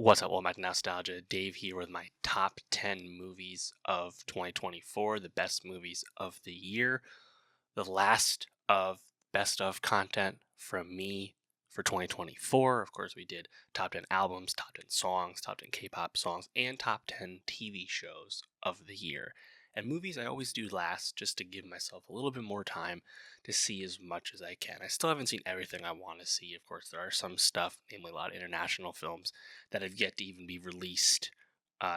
What's up, welcome back to Nostalgia. Dave here with my top 10 movies of 2024, the best movies of the year, the last of best of content from me for 2024. Of course, we did top 10 albums, top 10 songs, top 10 K-pop songs, and top 10 TV shows of the year. And movies I always do last just to give myself a little bit more time to see as much as I can. I still haven't seen everything I want to see. Of course, there are some stuff, namely a lot of international films, that have yet to even be released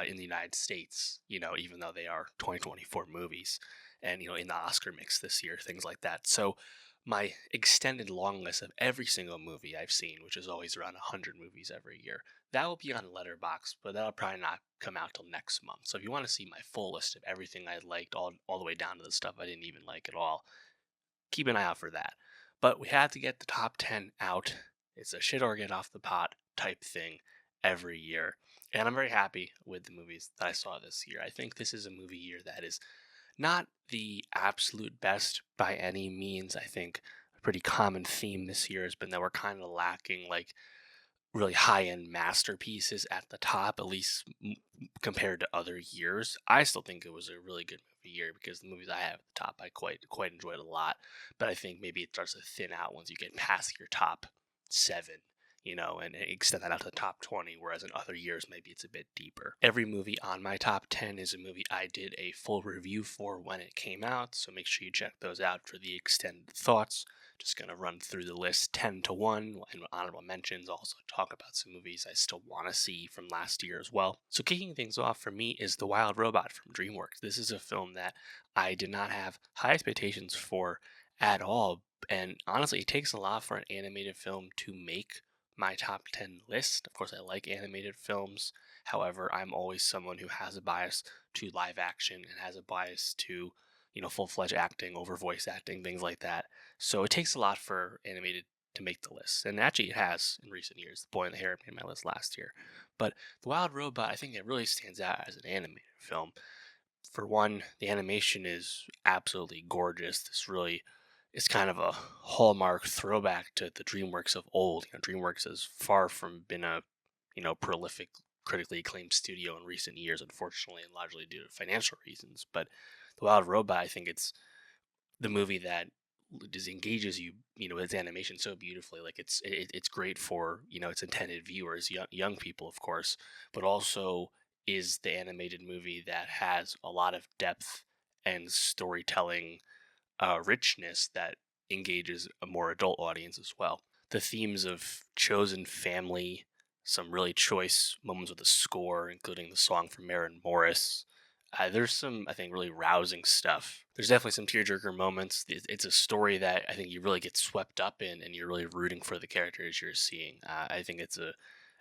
in the United States, even though they are 2024 movies and, in the Oscar mix this year, things like that. So, my extended long list of every single movie I've seen, which is always around 100 movies every year, that will be on Letterboxd, but that'll probably not come out till next month. So, if you want to see my full list of everything I liked, all the way down to the stuff I didn't even like at all, keep an eye out for that. But we had to get the top 10 out. It's a shit or get off the pot type thing every year. And I'm very happy with the movies that I saw this year. I think this is a movie year that is not the absolute best by any means. I think a pretty common theme this year has been that we're kind of lacking like really high-end masterpieces at the top, at least compared to other years. I still think it was a really good movie year because the movies I have at the top I quite enjoyed a lot. But I think maybe it starts to thin out once you get past your top seven, and extend that out to the top 20, whereas in other years maybe it's a bit deeper. Every movie on my top 10 is a movie I did a full review for when it came out, so make sure you check those out for the extended thoughts. Just going to run through the list 10 to 1 and honorable mentions. Also, talk about some movies I still want to see from last year as well. So, kicking things off for me is The Wild Robot from DreamWorks. This is a film that I did not have high expectations for at all. And honestly, it takes a lot for an animated film to make my top 10 list. Of course, I like animated films. However, I'm always someone who has a bias to live action and has a bias to full-fledged acting over voice acting, things like that. So it takes a lot for animated to make the list, and actually it has in recent years. The Boy and the Heron made my list last year, but The Wild Robot, I think it really stands out as an animated film. For one, the animation is absolutely gorgeous. It's kind of a hallmark throwback to the DreamWorks of old. DreamWorks has far from been a prolific, critically acclaimed studio in recent years, unfortunately, and largely due to financial reasons. But The Wild Robot, I think it's the movie that just engages you, with its animation so beautifully. Like it's great for its intended viewers, young people, of course, but also is the animated movie that has a lot of depth and storytelling richness that engages a more adult audience as well. The themes of chosen family, some really choice moments with the score, including the song from Maren Morris. There's some, I think, really rousing stuff. There's definitely some tearjerker moments. It's a story that I think you really get swept up in, and you're really rooting for the characters you're seeing. I think it's a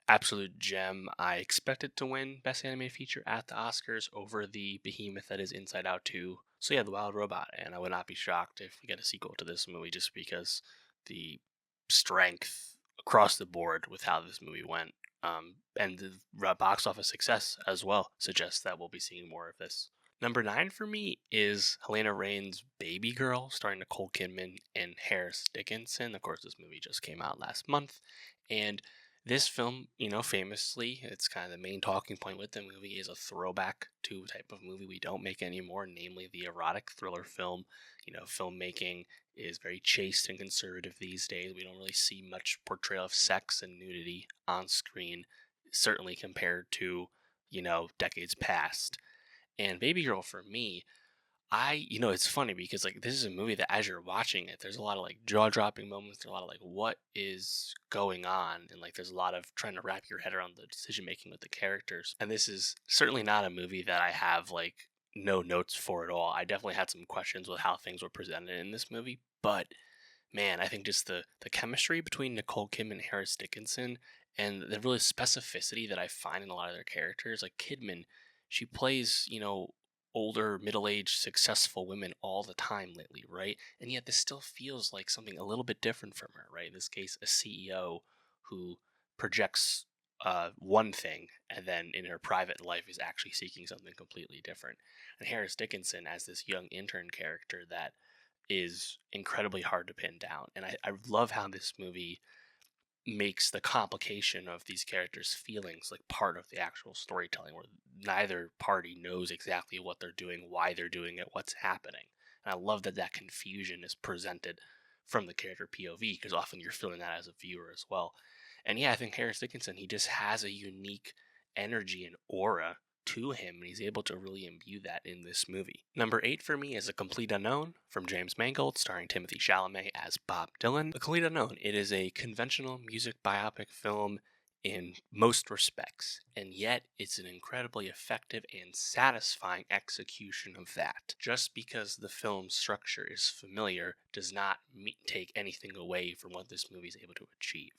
absolute gem. I expect it to win Best Animated Feature at the Oscars over the behemoth that is Inside Out 2. So yeah, The Wild Robot, and I would not be shocked if we get a sequel to this movie just because the strength across the board with how this movie went. And the box office success as well suggests that we'll be seeing more of this. Number 9 for me is Helena Rain's Baby Girl, starring Nicole Kidman and Harris Dickinson. Of course, this movie just came out last month, and this film, famously, it's kind of the main talking point with the movie is a throwback to a type of movie we don't make anymore, namely the erotic thriller film. Filmmaking is very chaste and conservative these days. We don't really see much portrayal of sex and nudity on screen, certainly compared to, decades past. And Baby Girl for me, it's funny because like this is a movie that as you're watching it, there's a lot of like jaw dropping moments. There's a lot of like, what is going on? And like, there's a lot of trying to wrap your head around the decision making with the characters. And this is certainly not a movie that I have like no notes for at all. I definitely had some questions with how things were presented in this movie, but man, I think just the chemistry between Nicole Kim and Harris Dickinson and the really specificity that I find in a lot of their characters, like Kidman, she plays, older, middle-aged, successful women all the time lately, right? And yet this still feels like something a little bit different from her, right? In this case, a CEO who projects one thing and then in her private life is actually seeking something completely different. And Harris Dickinson as this young intern character that is incredibly hard to pin down. And I love how this movie makes the complication of these characters' feelings like part of the actual storytelling, where neither party knows exactly what they're doing, why they're doing it, what's happening. And I love that that confusion is presented from the character POV, because often you're feeling that as a viewer as well. And yeah, I think Harris Dickinson, he just has a unique energy and aura to him, and he's able to really imbue that in this movie. Number 8 for me is A Complete Unknown from James Mangold, starring Timothy Chalamet as Bob Dylan. A Complete Unknown, it is a conventional music biopic film in most respects, and yet it's an incredibly effective and satisfying execution of that. Just because the film's structure is familiar does not take anything away from what this movie is able to achieve.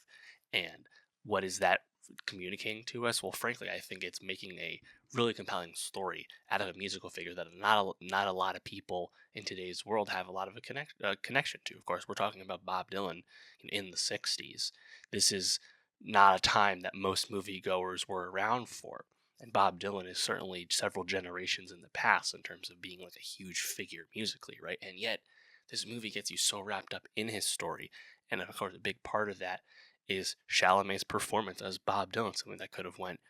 And what is that communicating to us? Well, frankly, I think it's making a really compelling story out of a musical figure that not a lot of people in today's world have a lot of a connection to. Of course, we're talking about Bob Dylan in the 60s. This is not a time that most moviegoers were around for. And Bob Dylan is certainly several generations in the past in terms of being like a huge figure musically, right? And yet, this movie gets you so wrapped up in his story. And of course, a big part of that is Chalamet's performance as Bob Dylan, something that could have went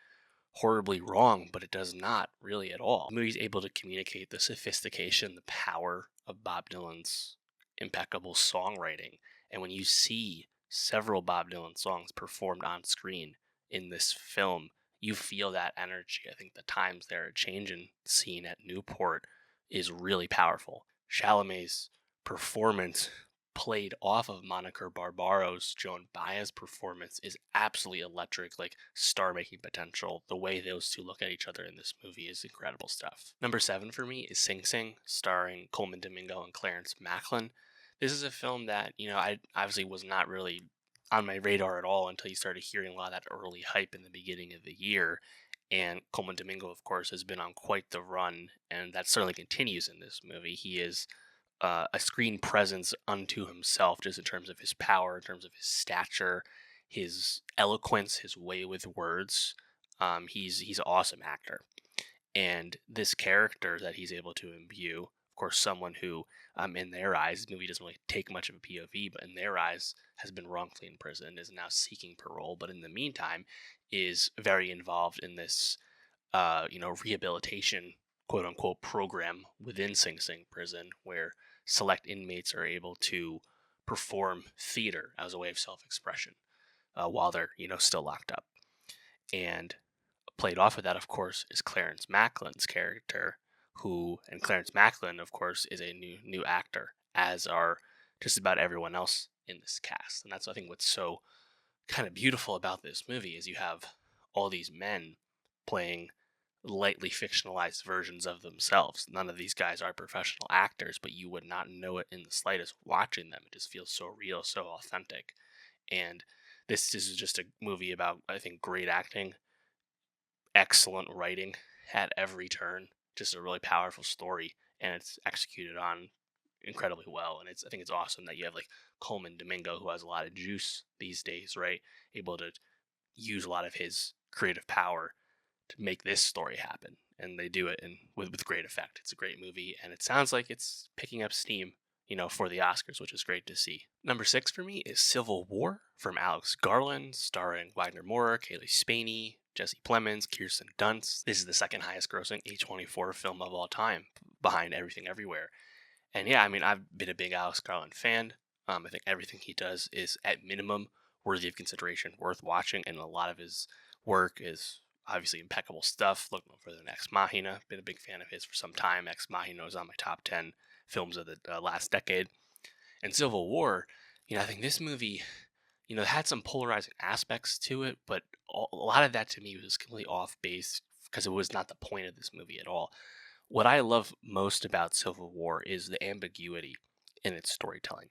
horribly wrong, but it does not really at all. The movie's able to communicate the sophistication, the power of Bob Dylan's impeccable songwriting. And when you see several Bob Dylan songs performed on screen in this film, you feel that energy. I think the times they're changing scene at Newport is really powerful. Chalamet's performance played off of Monica Barbaro's Joan Baez performance is absolutely electric, like star-making potential. The way those two look at each other in this movie is incredible stuff. Number 7 for me is Sing Sing, starring Coleman Domingo and Clarence Macklin. This is a film that, I obviously was not really on my radar at all until you started hearing a lot of that early hype in the beginning of the year. And Coleman Domingo, of course, has been on quite the run, and that certainly continues in this movie. He is a screen presence unto himself, just in terms of his power, in terms of his stature, his eloquence, his way with words. He's an awesome actor, and this character that he's able to imbue, of course, someone who, in their eyes, the movie doesn't really take much of a POV, but in their eyes, has been wrongfully imprisoned, is now seeking parole, but in the meantime, is very involved in this, rehabilitation, quote unquote, program within Sing Sing prison, where select inmates are able to perform theater as a way of self-expression while they're still locked up. And played off of that, of course, is Clarence Macklin's character, and Clarence Macklin, of course, is a new actor, as are just about everyone else in this cast. And that's, I think, what's so kind of beautiful about this movie is you have all these men playing lightly fictionalized versions of themselves. None of these guys are professional actors, but you would not know it in the slightest watching them. It just feels so real, so authentic. And this is just a movie about, I think, great acting, excellent writing at every turn, just a really powerful story, and it's executed on incredibly well. And I think it's awesome that you have like Coleman Domingo, who has a lot of juice these days, right? Able to use a lot of his creative power to make this story happen, and they do it with great effect. It's a great movie, and it sounds like it's picking up steam, for the Oscars, which is great to see. Number 6 for me is Civil War from Alex Garland, starring Wagner Moura, Kaylee Spaney, Jesse Plemons, Kirsten Dunst. This is the second highest grossing A24 film of all time, behind Everything Everywhere. And yeah, I mean, I've been a big Alex Garland fan. I think everything he does is, at minimum, worthy of consideration, worth watching, and a lot of his work is obviously impeccable stuff. Looking for the Ex Machina, been a big fan of his for some time. Ex Machina is on my top 10 films of the last decade. And Civil War, I think this movie, had some polarizing aspects to it, but a lot of that to me was completely off base because it was not the point of this movie at all. What I love most about Civil War is the ambiguity in its storytelling.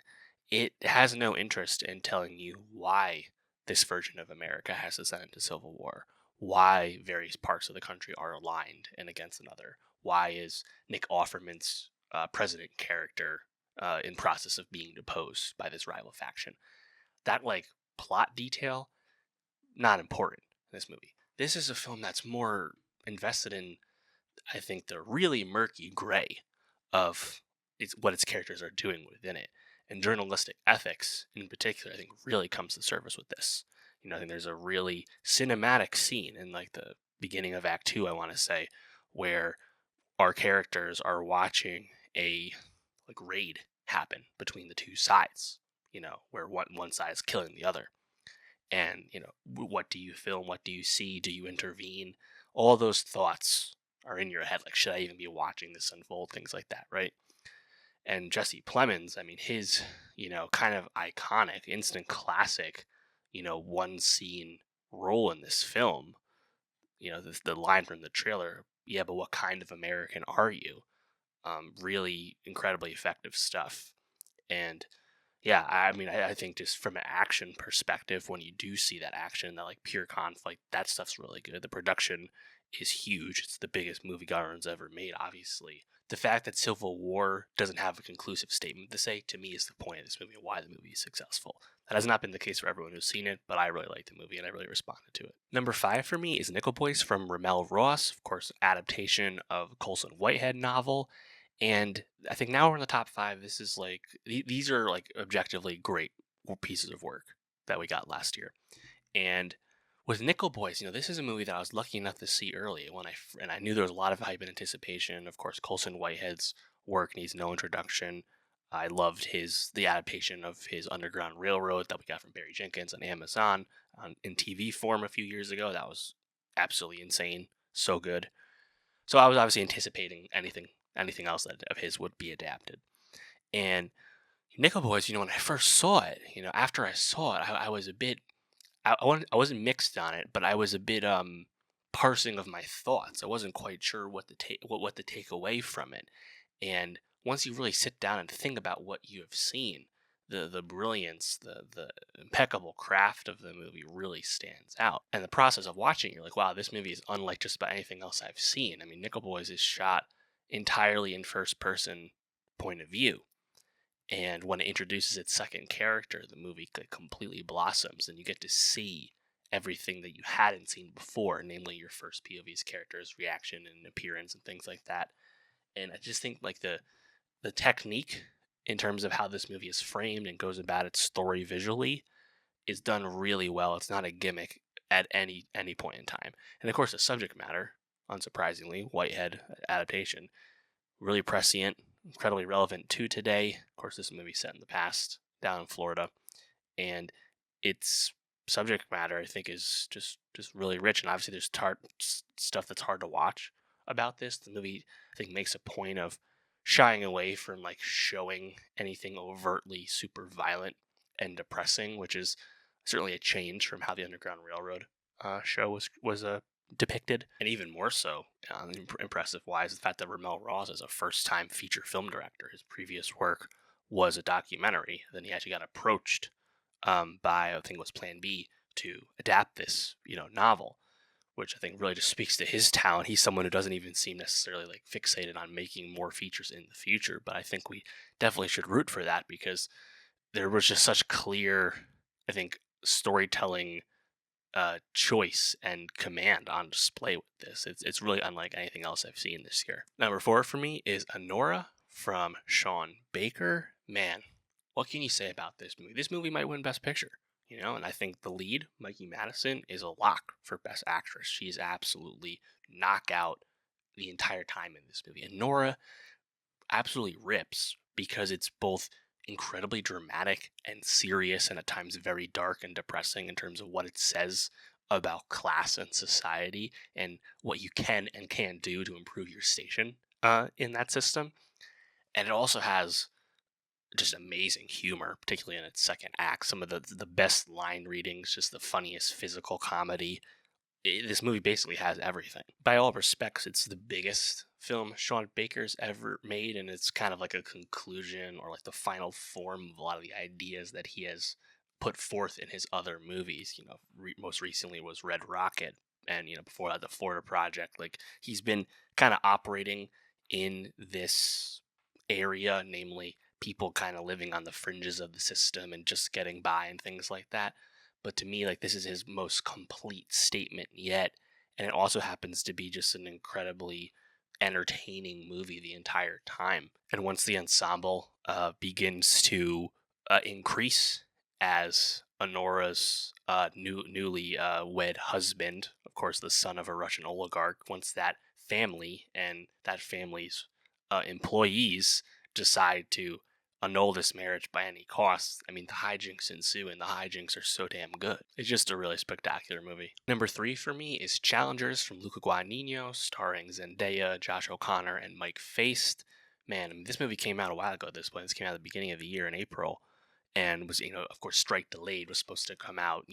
It has no interest in telling you why this version of America has to send into civil war, why various parts of the country are aligned and against another, why is Nick Offerman's president character in process of being deposed by this rival faction. That plot detail, not important in this movie. This is a film that's more invested in, I think, the really murky gray of what its characters are doing within it. And journalistic ethics, in particular, I think really comes to surface with this. I think there's a really cinematic scene in like the beginning of Act Two, I want to say, where our characters are watching a like raid happen between the two sides. Where one side is killing the other, and what do you film? What do you see? Do you intervene? All those thoughts are in your head. Like, should I even be watching this unfold? Things like that, right? And Jesse Plemons, I mean, his, kind of iconic, instant classic, one scene role in this film, the line from the trailer, yeah, but what kind of American are you? Really incredibly effective stuff. And yeah, I mean, I think just from an action perspective, when you do see that action, that like pure conflict, that stuff's really good. The production is huge. It's the biggest movie Garland's ever made, obviously. The fact that Civil War doesn't have a conclusive statement to say, to me, is the point of this movie and why the movie is successful. That has not been the case for everyone who's seen it, but I really like the movie and I really responded to it. Number 5 for me is Nickel Boys from Ramel Ross, of course, adaptation of Colson Whitehead novel. And I think now we're in the top 5. This is like these are like objectively great pieces of work that we got last year. And with Nickel Boys, this is a movie that I was lucky enough to see early and I knew there was a lot of hype and anticipation. Of course, Colson Whitehead's work needs no introduction. I loved the adaptation of his Underground Railroad that we got from Barry Jenkins on Amazon in TV form a few years ago. That was absolutely insane, so good. So I was obviously anticipating anything else that of his would be adapted. And Nickel Boys, when I first saw it, after I saw it, I was a bit, I wasn't mixed on it, but I was a bit parsing of my thoughts. I wasn't quite sure what to take away from it. And once you really sit down and think about what you have seen, the brilliance, the impeccable craft of the movie really stands out. And the process of watching, you're like, wow, this movie is unlike just about anything else I've seen. I mean, Nickel Boys is shot entirely in first person point of view. And when it introduces its second character, the movie completely blossoms, and you get to see everything that you hadn't seen before, namely your first POV's character's reaction and appearance and things like that. And I just think like the technique in terms of how this movie is framed and goes about its story visually is done really well. It's not a gimmick at any point in time. And of course, the subject matter, unsurprisingly, Whitehead adaptation, really prescient, incredibly relevant to today. Of course, this movie set in the past down in Florida, and its subject matter I think is just really rich. And obviously, there's stuff that's hard to watch about this. The movie I think makes a point of shying away from like showing anything overtly super violent and depressing, which is certainly a change from how the Underground Railroad show was depicted, and even more so, impressive wise, the fact that Ramel Ross is a first-time feature film director. His previous work was a documentary. Then he actually got approached by, I think it was Plan B, to adapt this, novel, which I think really just speaks to his talent. He's someone who doesn't even seem necessarily like fixated on making more features in the future, but I think we definitely should root for that because there was just such clear, I think, storytelling choice and command on display with this. It's really unlike anything else I've seen this year. Number 4 for me is Anora from Sean Baker. Man, what can you say about this movie? This movie might win Best Picture, and I think the lead, Mikey Madison, is a lock for Best Actress. She's absolutely knockout the entire time in this movie. And Nora absolutely rips because it's both incredibly dramatic and serious and at times very dark and depressing in terms of what it says about class and society and what you can and can't do to improve your station in that system. And it also has just amazing humor, particularly in its second act. Some of the best line readings, just the funniest physical comedy. This movie basically has everything. By all respects, it's the biggest film Sean Baker's ever made, and it's kind of like a conclusion or like the final form of a lot of the ideas that he has put forth in his other movies. Most recently was Red Rocket, and before that, the Florida Project. Like he's been kind of operating in this area, namely people kind of living on the fringes of the system and just getting by and things like that. But to me, like this is his most complete statement yet, and it also happens to be just an incredibly entertaining movie the entire time. And once the ensemble begins to increase as Anora's newly wed husband, of course, the son of a Russian oligarch. Once that family and that family's employees decide to annul this marriage by any cost, I mean, the hijinks ensue, and the hijinks are so damn good. It's just a really spectacular movie. Number 3 for me is Challengers from Luca Guadagnino, starring Zendaya, Josh O'Connor, and Mike Faist. Man, I mean, this movie came out a while ago at this point. This came out at the beginning of the year in April, and was, of course, strike delayed, was supposed to come out,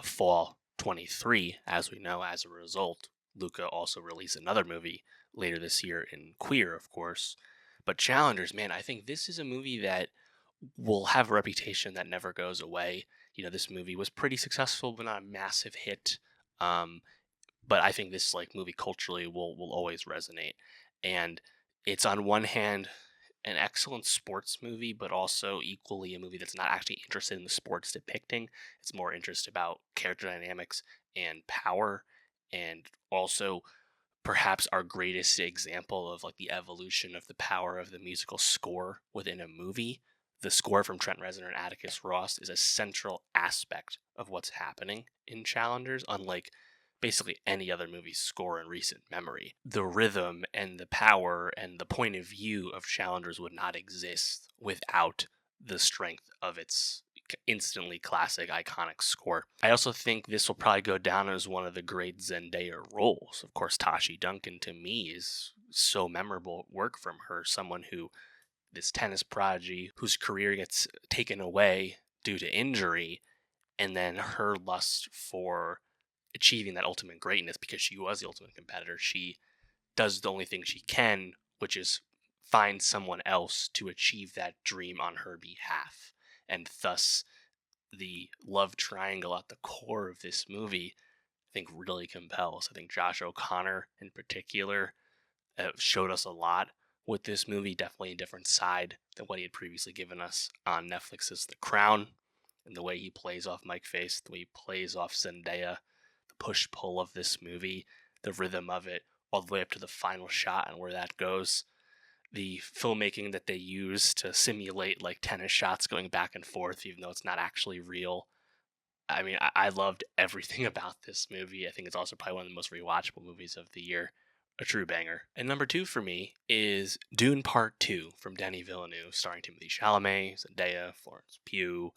fall 23. As we know, as a result, Luca also released another movie later this year in Queer, of course. But Challengers, man, I think this is a movie that will have a reputation that never goes away. This movie was pretty successful, but not a massive hit. Um, but I think this movie culturally will always resonate. And it's on one hand an excellent sports movie, but also equally a movie that's not actually interested in the sports depicting. It's more interested about character dynamics and power, and also perhaps our greatest example of the evolution of the power of the musical score within a movie. The score from Trent Reznor and Atticus Ross is a central aspect of what's happening in Challengers, unlike basically any other movie's score in recent memory. The rhythm and the power and the point of view of Challengers would not exist without the strength of its instantly classic, iconic score. I also think this will probably go down as one of the great Zendaya roles. Of course, Tashi Duncan, to me, is so memorable work from her, someone who, this tennis prodigy whose career gets taken away due to injury, and then her lust for achieving that ultimate greatness, because she was the ultimate competitor. She does the only thing she can, which is find someone else to achieve that dream on her behalf. And thus, the love triangle at the core of this movie, I think, really compels. I think Josh O'Connor, in particular, showed us a lot with this movie. Definitely a different side than what he had previously given us on Netflix's The Crown. And the way he plays off Mike Faist, the way he plays off Zendaya, the push-pull of this movie, the rhythm of it, all the way up to the final shot and where that goes. The filmmaking that they use to simulate tennis shots going back and forth, even though it's not actually real. I mean, I loved everything about this movie. I think it's also probably one of the most rewatchable movies of the year. A true banger. And number 2 for me is Dune Part 2 from Denis Villeneuve, starring Timothée Chalamet, Zendaya, Florence Pugh,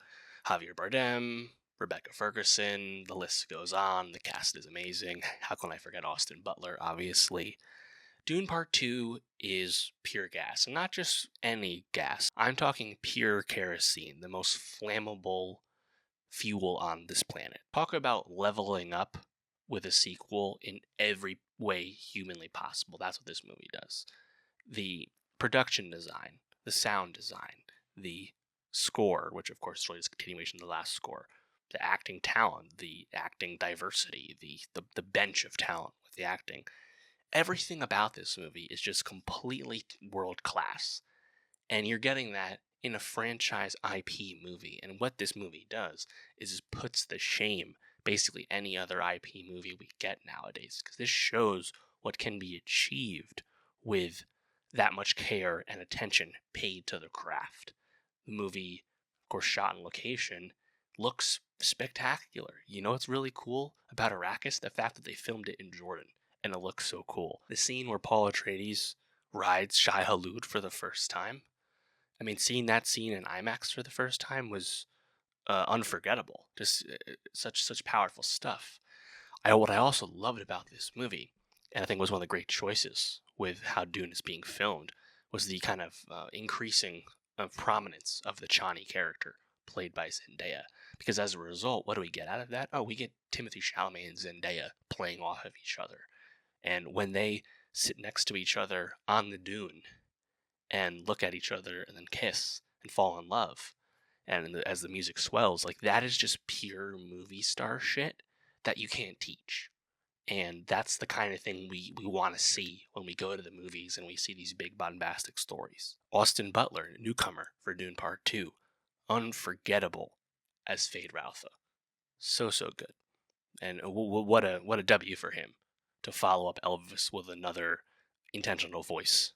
Javier Bardem, Rebecca Ferguson. The list goes on. The cast is amazing. How can I forget Austin Butler, obviously? Dune Part 2 is pure gas, and not just any gas. I'm talking pure kerosene, the most flammable fuel on this planet. Talk about leveling up with a sequel in every way humanly possible. That's what this movie does. The production design, the sound design, the score, which of course is really a continuation of the last score, the acting talent, the acting diversity, the bench of talent with the acting. Everything about this movie is just completely world class. And you're getting that in a franchise IP movie. And what this movie does is just puts to shame basically any other IP movie we get nowadays. Because this shows what can be achieved with that much care and attention paid to the craft. The movie, of course, shot on location, looks spectacular. You know what's really cool about Arrakis? The fact that they filmed it in Jordan. And it looks so cool. The scene where Paul Atreides rides Shai Hulud for the first time. I mean, seeing that scene in IMAX for the first time was unforgettable. Just such powerful stuff. What I also loved about this movie, and I think was one of the great choices with how Dune is being filmed, was the kind of increasing of prominence of the Chani character played by Zendaya. Because as a result, what do we get out of that? Oh, we get Timothée Chalamet and Zendaya playing off of each other. And when they sit next to each other on the dune and look at each other and then kiss and fall in love, and as the music swells, that is just pure movie star shit that you can't teach. And that's the kind of thing we want to see when we go to the movies and we see these big bombastic stories. Austin Butler, newcomer for Dune Part 2, unforgettable as Fade Routha. So good. And what a W for him to follow up Elvis with another intentional voice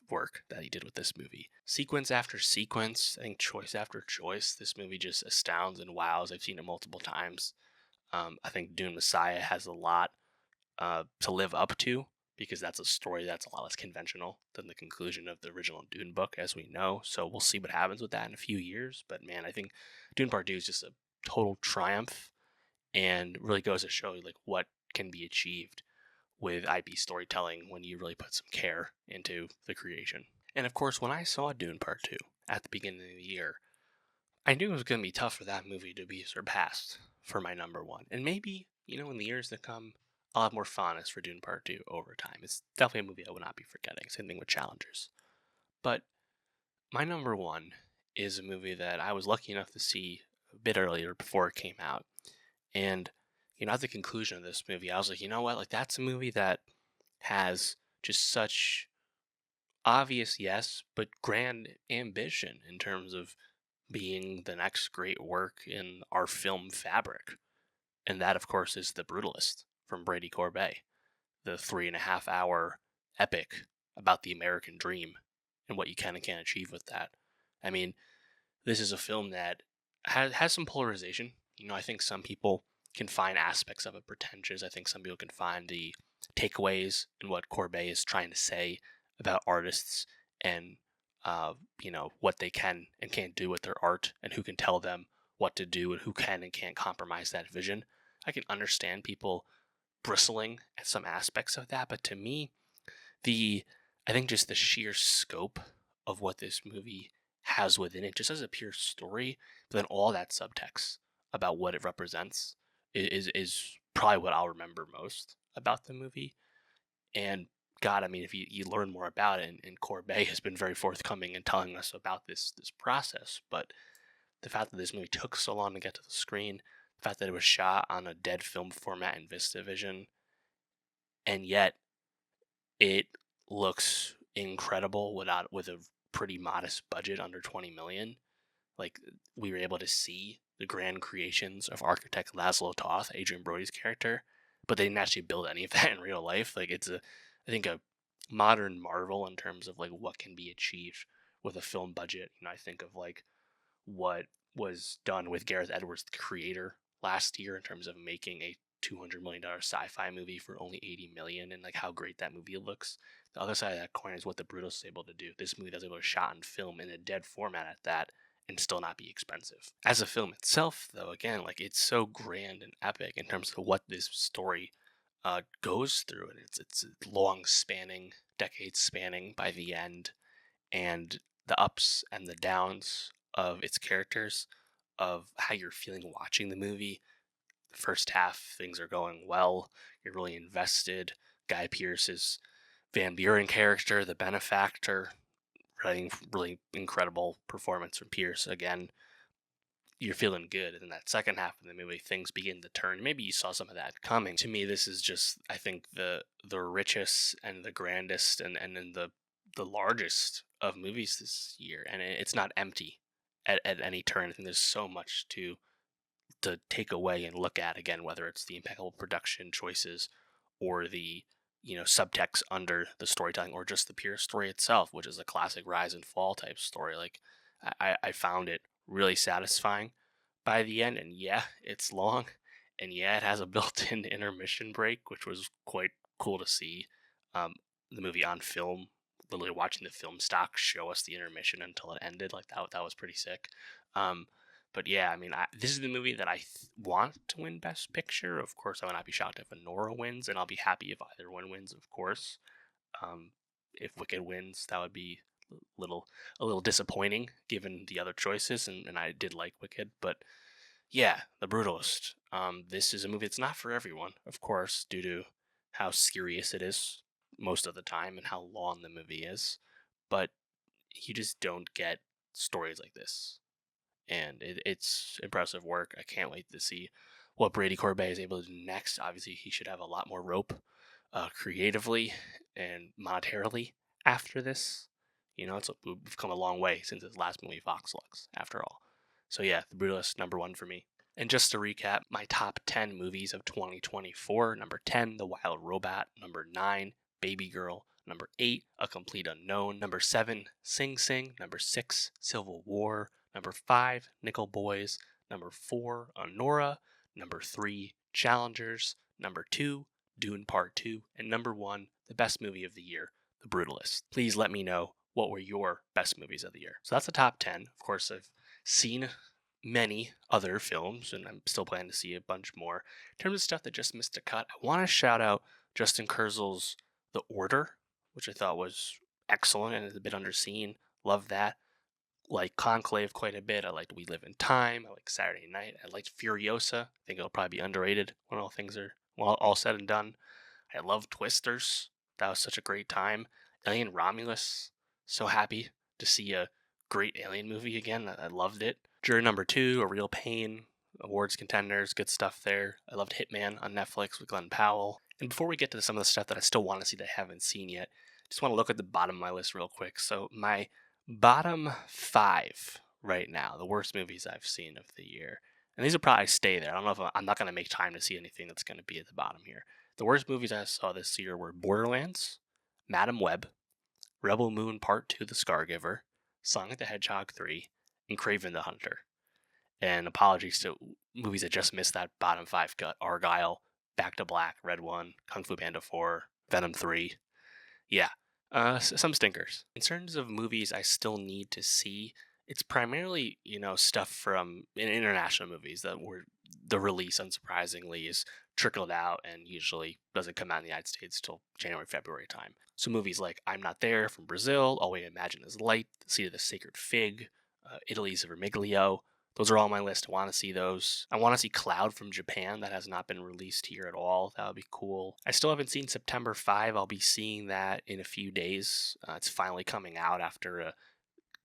work that he did with this movie. Sequence after sequence, I think choice after choice, this movie just astounds and wows. I've seen it multiple times. I think Dune Messiah has a lot to live up to because that's a story that's a lot less conventional than the conclusion of the original Dune book, as we know. So we'll see what happens with that in a few years. But man, I think Dune Part 2 is just a total triumph and really goes to show like what can be achieved with IP storytelling when you really put some care into the creation. And of course, when I saw Dune Part 2 at the beginning of the year, I knew it was going to be tough for that movie to be surpassed for my number one. And maybe, in the years to come, I'll have more fondness for Dune Part 2 over time. It's definitely a movie I will not be forgetting. Same thing with Challengers. But my number one is a movie that I was lucky enough to see a bit earlier before it came out. And, at the conclusion of this movie, I was like, you know what? Like, that's a movie that has just such obvious, yes, but grand ambition in terms of being the next great work in our film fabric. And that, of course, is The Brutalist from Brady Corbet, the 3.5 hour epic about the American dream and what you can and can't achieve with that. I mean, this is a film that has some polarization. I think some people can find aspects of it pretentious. I think some people can find the takeaways in what Corbet is trying to say about artists and what they can and can't do with their art and who can tell them what to do and who can and can't compromise that vision. I can understand people bristling at some aspects of that, but to me, I think just the sheer scope of what this movie has within it, just as a pure story, but then all that subtext about what it represents is probably what I'll remember most about the movie. And God, I mean, if you learn more about it, and Corbet has been very forthcoming in telling us about this process, but the fact that this movie took so long to get to the screen, the fact that it was shot on a dead film format in VistaVision, and yet it looks incredible with a pretty modest budget under 20 million. Like, we were able to see the grand creations of architect Laszlo Toth, Adrian Brody's character, but they didn't actually build any of that in real life. Like, I think a modern marvel in terms of like what can be achieved with a film budget. I think of like what was done with Gareth Edwards, the creator, last year in terms of making a $200 million sci-fi movie for only 80 million, and like how great that movie looks. The other side of that coin is what the Brutalist is able to do. This movie was able to shot on film in a dead format at that and still not be expensive. As a film itself, though, again, like it's so grand and epic in terms of what this story goes through, and it's long spanning, decades spanning by the end, and the ups and the downs of its characters, of how you're feeling watching the movie. The first half, things are going well. You're really invested. Guy Pearce's Van Buren character, the benefactor, really incredible performance from Pierce. Again, you're feeling good. And in that second half of the movie, things begin to turn. Maybe you saw some of that coming. To me, this is just, I think, the richest and the grandest and the largest of movies this year. And it's not empty at any turn. I think there's so much to take away and look at, again, whether it's the impeccable production choices or the subtext under the storytelling, or just the pure story itself, which is a classic rise and fall type story. Like, I found it really satisfying by the end. And yeah, it's long, and yeah, it has a built-in intermission break, which was quite cool to see. The movie on film, literally watching the film stock show us the intermission until it ended, like that was pretty sick. But yeah, I mean, this is the movie that I want to win Best Picture. Of course, I would not be shocked if Anora wins, and I'll be happy if either one wins, of course. If Wicked wins, that would be a little disappointing given the other choices, and I did like Wicked. But yeah, The Brutalist. This is a movie that's not for everyone, of course, due to how serious it is most of the time and how long the movie is. But you just don't get stories like this, and it's impressive work. I can't wait to see what Brady Corbet is able to do next. Obviously, he should have a lot more rope, creatively and monetarily after this. We've come a long way since his last movie, Vox Lux, after all. So yeah, The Brutalist, number one for me. And just to recap, my top 10 movies of 2024: number 10, The Wild Robot; number 9, Baby Girl; Number 8, A Complete Unknown. Number 7, Sing Sing. Number 6, Civil War. Number 5, Nickel Boys. Number 4, Anora. Number 3, Challengers. Number 2, Dune Part 2. And number 1, the best movie of the year, The Brutalist. Please let me know what were your best movies of the year. So that's the top 10. Of course, I've seen many other films, and I'm still planning to see a bunch more. In terms of stuff that just missed a cut, I want to shout out Justin Kurzel's The Order, which I thought was excellent and is a bit underseen. Love that. Like Conclave quite a bit. I liked We Live in Time. I like Saturday Night. I liked Furiosa. I think it'll probably be underrated when all things are all said and done. I love Twisters. That was such a great time. Alien Romulus. So happy to see a great alien movie again. I loved it. Juror Number 2, A Real Pain. Awards contenders, good stuff there. I loved Hitman on Netflix with Glenn Powell. And before we get to some of the stuff that I still want to see that I haven't seen yet, just want to look at the bottom of my list real quick. So my bottom 5 right now, the worst movies I've seen of the year. And these will probably stay there. I don't know if I'm not going to make time to see anything that's going to be at the bottom here. The worst movies I saw this year were Borderlands, Madam Web, Rebel Moon Part 2, The Scargiver, Sonic the Hedgehog 3, and Craven the Hunter. And apologies to movies that just missed that bottom 5 cut. Argyle, Back to Black, Red 1, Kung Fu Panda 4, Venom 3. Yeah, some stinkers. In terms of movies I still need to see, it's primarily, stuff from international movies that were the release, unsurprisingly, is trickled out and usually doesn't come out in the United States till January, February time. So movies like I'm Not There from Brazil, All We Imagine Is Light, The Seed of the Sacred Fig, Italy's Vermiglio. Those are all on my list. I want to see those. I want to see Cloud from Japan. That has not been released here at all. That would be cool. I still haven't seen September 5. I'll be seeing that in a few days. It's finally coming out after a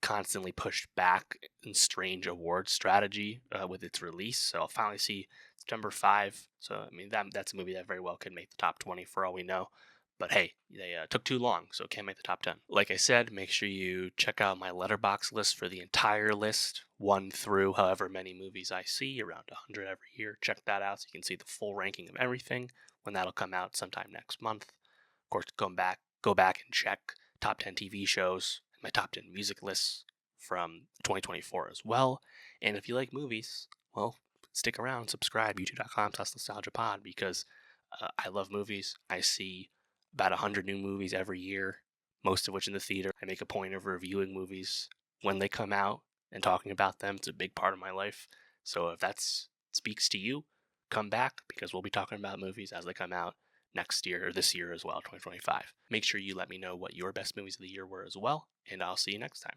constantly pushed back and strange award strategy with its release. So I'll finally see September 5. So, that's a movie that very well could make the top 20 for all we know. But hey, they took too long, so it can't make the top 10. Like I said, make sure you check out my Letterboxd list for the entire list, 1 through however many movies I see, around 100 every year. Check that out so you can see the full ranking of everything when that'll come out sometime next month. Of course, go back and check top 10 TV shows and my top 10 music lists from 2024 as well. And if you like movies, well, stick around, subscribe, youtube.com/nostalgiapod, because I love movies. I see about 100 new movies every year, most of which in the theater. I make a point of reviewing movies when they come out and talking about them. It's a big part of my life. So if that speaks to you, come back, because we'll be talking about movies as they come out next year, or this year as well, 2025. Make sure you let me know what your best movies of the year were as well, and I'll see you next time.